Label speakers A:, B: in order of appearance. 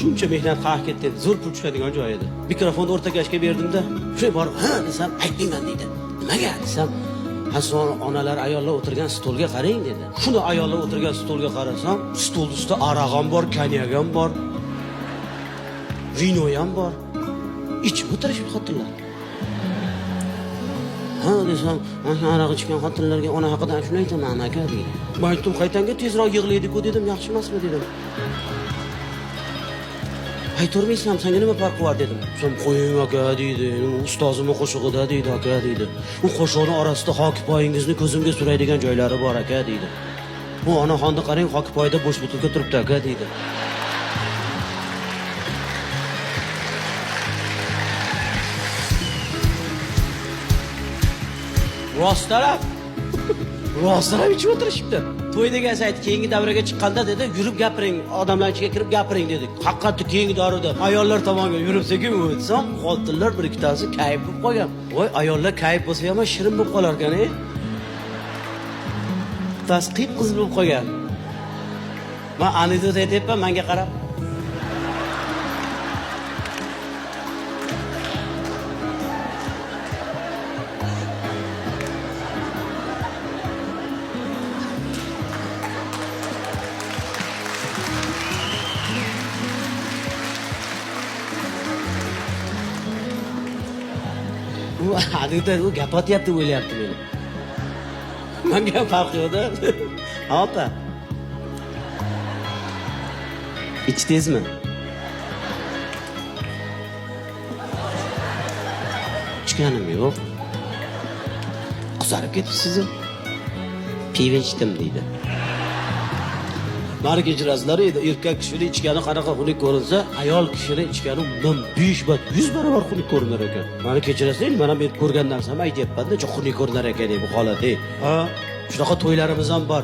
A: shuncha mehnat qilib ketdi, zo'r pul tushadigan joy edi. Mikrofonni o'rtagashga berdimda, shu bor, ha desam, aytmayman deydi. Nimaga desam, Hasan onalar ayollar o'tirgan stolga qarang dedi. Shuni ayollar o'tirgan stolga qarasam, stol ustida aroq ham bor, konyak ham bor. Vino ham bor. Ichib o'tirishib xotinlar. Ha desam, mana aroq ichgan xotinlarga ona haqida shuni aytaman aka dedi. Men aytdim, qaytanga tezroq yig'laydi-ku dedim, yaxshi emasmi dedim. Aytolmaysan, senga nima farqi bor dedim. Sen qo'ying aka deydi. Ustozimning qo'shig'ida deydi aka deydi. U qo'shiqning orasida hokipoyingizni ko'zimga suraydigan joylari bor aka deydi. Bu onaxonni qarang, hokipoyda bo'sh butilka turibdi aka deydi. Rostlarab ichib o'tirishibdi. To'y degan sayti keyingi davraga chiqqanda dedi, yurib gapiring, odamlar ichiga kirib gapiring dedi. Haqiqatda keyingi davrada ayollar tomonga yuribsa-ku o'tsam, xotinlar bir ikkitasi kayf bo'lib qolgan. Voy, ayollar kayf bo'lsa ham shirin bo'lib qolar ekan-a. Tasqiq qiz bo'lib qolgan. Men anekdot aytayapman, menga qarab. U anekdot u gapatyapti o'ylayapti meni. Menga ham farqi yo'q-da. Opa. Ichdingizmi? Ichganim yo'q. Qizarib ketibsiz-ku. Pivo ichdim deydi. Meni kechirasizlar edi, erkak kishini ichgani qanaqa xunuk ko'rinsa, ayol kishini ichgani undan 5 bat 100 barobar xunuk ko'rinar ekan. Meni kechirasizlar, mana men ko'rgan narsam aytyapman-da, juda xunuk ko'rinar ekan bu holat. Ha, shunaqa to'ylarimiz ham bor.